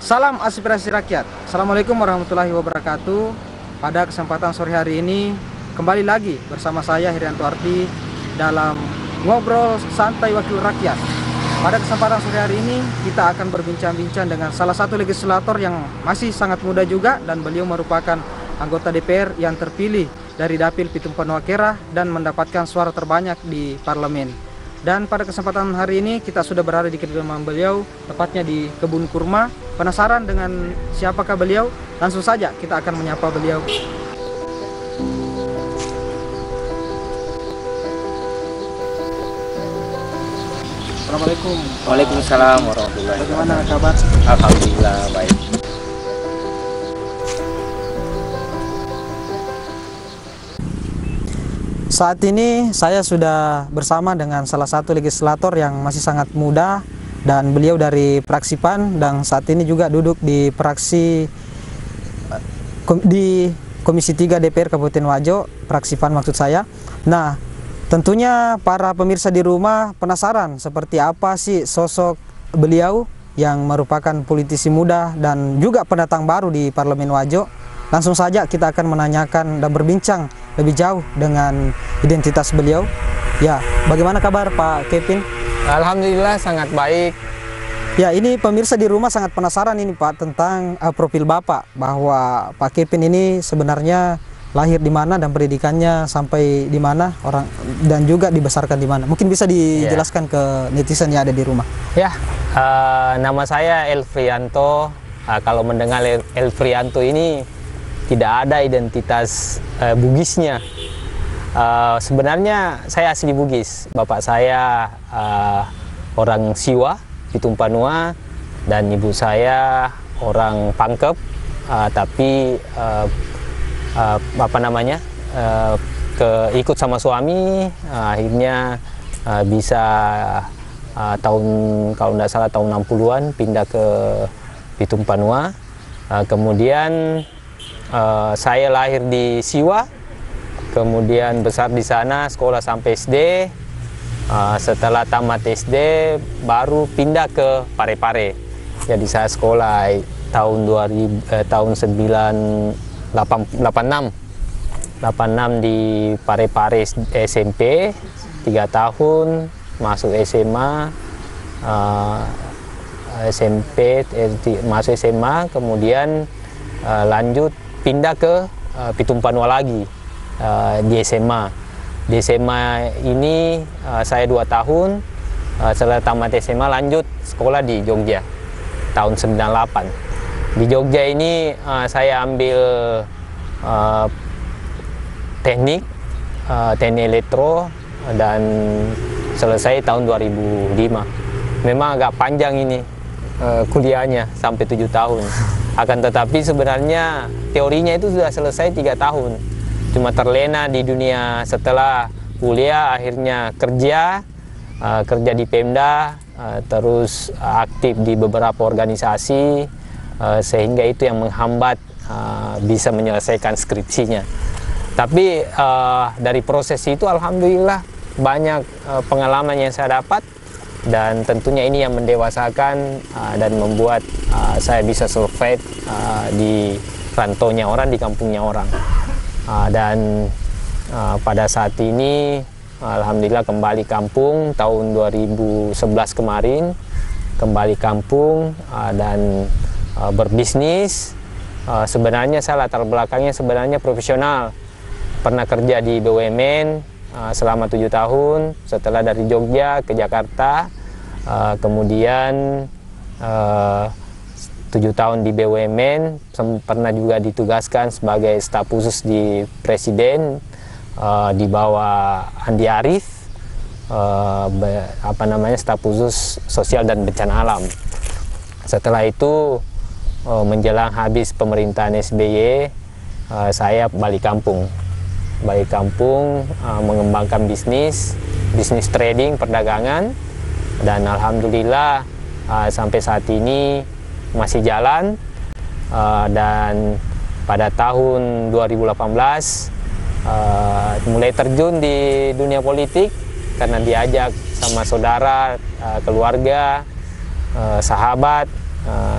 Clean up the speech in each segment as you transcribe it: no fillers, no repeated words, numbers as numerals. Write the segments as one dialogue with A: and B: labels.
A: Salam aspirasi rakyat. Assalamualaikum warahmatullahi wabarakatuh. Pada kesempatan sore hari ini kembali lagi bersama saya Herianto Ardi dalam Ngobrol Santai Wakil Rakyat. Pada kesempatan sore hari ini kita akan berbincang-bincang dengan salah satu legislator yang masih sangat muda juga, dan beliau merupakan anggota DPR yang terpilih dari Dapil Pitung Panua Kera dan mendapatkan suara terbanyak di parlemen. Dan pada kesempatan hari ini kita sudah berada di kediaman beliau, tepatnya di Kebun Kurma. Penasaran dengan siapakah beliau? Langsung saja kita akan menyapa beliau. Assalamualaikum.
B: Waalaikumsalam warahmatullahi wabarakatuh.
A: Bagaimana kabar?
B: Alhamdulillah baik.
A: Saat ini saya sudah bersama dengan salah satu legislator yang masih sangat muda, dan beliau dari fraksi PAN, dan saat ini juga duduk di fraksi di Komisi 3 DPR Kabupaten Wajo, fraksi PAN maksud saya. Nah, tentunya para pemirsa di rumah penasaran seperti apa sih sosok beliau yang merupakan politisi muda dan juga pendatang baru di Parlemen Wajo. Langsung saja kita akan menanyakan dan berbincang lebih jauh dengan identitas beliau. Ya, bagaimana kabar Pak Kevin?
B: Alhamdulillah sangat baik.
A: Ya, ini pemirsa di rumah sangat penasaran ini Pak tentang profil Bapak, bahwa Pak Kevin ini sebenarnya lahir di mana dan pendidikannya sampai di mana, orang dan juga dibesarkan di mana. Mungkin bisa dijelaskan ke netizen yang ada di rumah.
B: Ya, nama saya Elfrianto. Kalau mendengar Elfrianto ini tidak ada identitas Bugisnya. Sebenarnya saya asli Bugis. Bapak saya orang Siwa, Pitung Panua, dan ibu saya orang Pangkep. Tapi ikut sama suami, akhirnya bisa tahun, kalau tidak salah tahun 60-an pindah ke Pitung Panua. Kemudian saya lahir di Siwa, kemudian besar di sana, sekolah sampai SD. Setelah tamat SD baru pindah ke Parepare. Jadi saya sekolah tahun 86 di Parepare SMP 3 tahun, masuk SMA, masuk SMA, kemudian lanjut pindah ke Pitung Panua lagi di SMA. Di SMA ini saya 2 tahun. Setelah tamat SMA lanjut sekolah di Jogja tahun 98. Di Jogja ini saya ambil teknik elektro dan selesai tahun 2005. Memang agak panjang ini kuliahnya sampai 7 tahun. Akan tetapi sebenarnya teorinya itu sudah selesai 3 tahun. Cuma terlena di dunia setelah kuliah, akhirnya kerja di Pemda, terus aktif di beberapa organisasi, sehingga itu yang menghambat bisa menyelesaikan skripsinya. Tapi dari proses itu alhamdulillah banyak pengalaman yang saya dapat, dan tentunya ini yang mendewasakan dan membuat saya bisa survive di rantaunya orang, di kampungnya orang. Dan pada saat ini alhamdulillah kembali kampung tahun 2011 kemarin, kembali kampung dan berbisnis. Sebenarnya saya latar belakangnya sebenarnya profesional, pernah kerja di BUMN selama 7 tahun, setelah dari Jogja ke Jakarta, kemudian 7 tahun di BUMN, pernah juga ditugaskan sebagai staf khusus di Presiden di bawah Andi Arief, staf khusus sosial dan bencana alam. Setelah itu menjelang habis pemerintahan SBY, saya balik kampung, mengembangkan bisnis trading, perdagangan, dan alhamdulillah sampai saat ini masih jalan. Dan pada tahun 2018 mulai terjun di dunia politik karena diajak sama saudara, keluarga, sahabat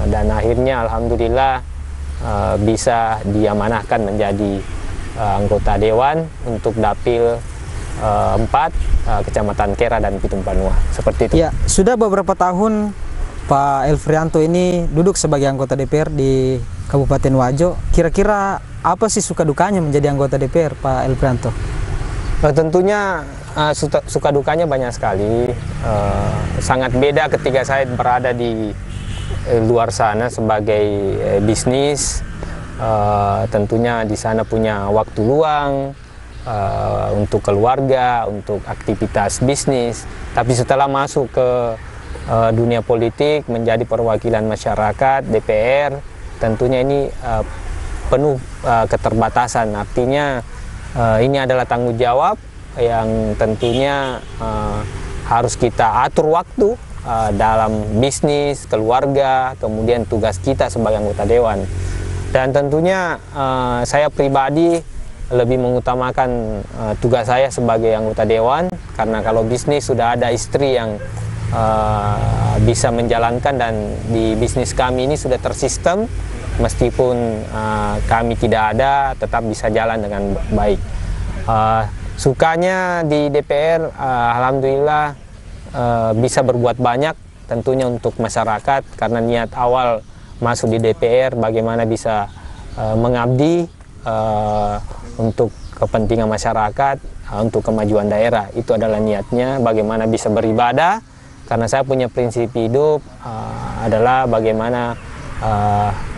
B: dan akhirnya alhamdulillah bisa diamanahkan menjadi anggota dewan untuk dapil 4 Kecamatan Kera dan Pitung Panua, seperti itu.
A: Ya, sudah beberapa tahun Pak Elfrianto ini duduk sebagai anggota DPR di Kabupaten Wajo. Kira-kira apa sih suka dukanya menjadi anggota DPR, Pak Elfrianto?
B: Tentunya suka dukanya banyak sekali. Sangat beda ketika saya berada di luar sana sebagai bisnis. Tentunya di sana punya waktu luang untuk keluarga, untuk aktivitas bisnis. Tapi setelah masuk ke dunia politik, menjadi perwakilan masyarakat, DPR, tentunya ini penuh keterbatasan. Artinya ini adalah tanggung jawab yang tentunya harus kita atur waktu dalam bisnis, keluarga, kemudian tugas kita sebagai anggota dewan. Dan tentunya saya pribadi lebih mengutamakan tugas saya sebagai anggota dewan, karena kalau bisnis sudah ada istri yang bisa menjalankan, dan di bisnis kami ini sudah tersistem, meskipun kami tidak ada, tetap bisa jalan dengan baik. Sukanya di DPR, alhamdulillah bisa berbuat banyak tentunya untuk masyarakat, karena niat awal masuk di DPR bagaimana bisa mengabdi untuk kepentingan masyarakat, untuk kemajuan daerah. Itu adalah niatnya, bagaimana bisa beribadah, karena saya punya prinsip hidup adalah bagaimana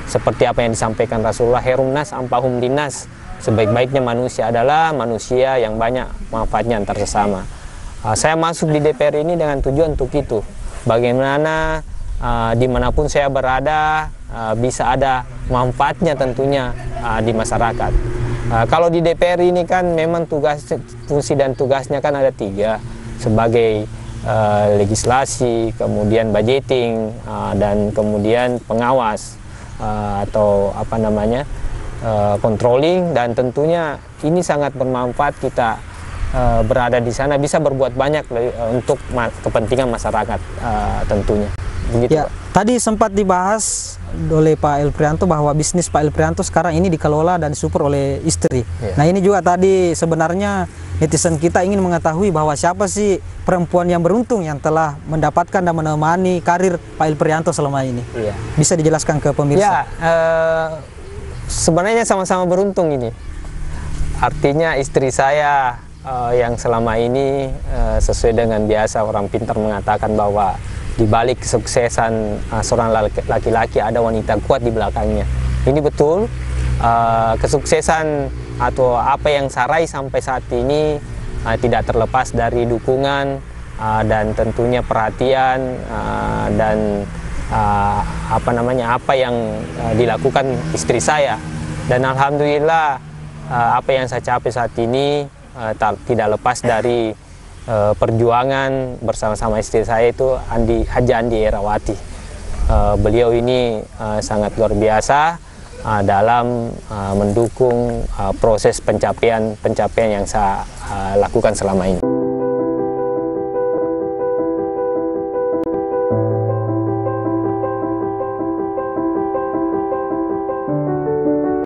B: seperti apa yang disampaikan Rasulullah, Khairun nas ampahum linnas, sebaik-baiknya manusia adalah manusia yang banyak manfaatnya antar sesama. Saya masuk di DPR ini dengan tujuan untuk itu, bagaimana dimanapun saya berada bisa ada manfaatnya tentunya di masyarakat. Kalau di DPR ini kan memang fungsi dan tugasnya kan ada 3, sebagai legislasi, kemudian budgeting, dan kemudian pengawas atau apa namanya controlling. Dan tentunya ini sangat bermanfaat kita berada di sana, bisa berbuat banyak untuk kepentingan masyarakat tentunya. Begitu,
A: ya, tadi sempat dibahas oleh Pak Elfrianto bahwa bisnis Pak Elfrianto sekarang ini dikelola dan disupport oleh istri.
B: Ya.
A: Nah, ini juga tadi sebenarnya netizen kita ingin mengetahui bahwa siapa sih perempuan yang beruntung yang telah mendapatkan dan menemani karir Pak Elfrianto selama ini.
B: Ya.
A: Bisa dijelaskan ke pemirsa?
B: Ya, sebenarnya sama-sama beruntung ini. Artinya istri saya yang selama ini sesuai dengan biasa orang pintar mengatakan bahwa di balik kesuksesan seorang laki-laki ada wanita kuat di belakangnya. Ini betul. Kesuksesan atau apa yang saya raih sampai saat ini tidak terlepas dari dukungan dan tentunya perhatian dan apa yang dilakukan istri saya. Dan alhamdulillah apa yang saya capai saat ini tidak lepas dari perjuangan bersama-sama istri saya, itu Haji Andi Erawati. Beliau ini sangat luar biasa dalam mendukung proses pencapaian yang saya lakukan selama ini.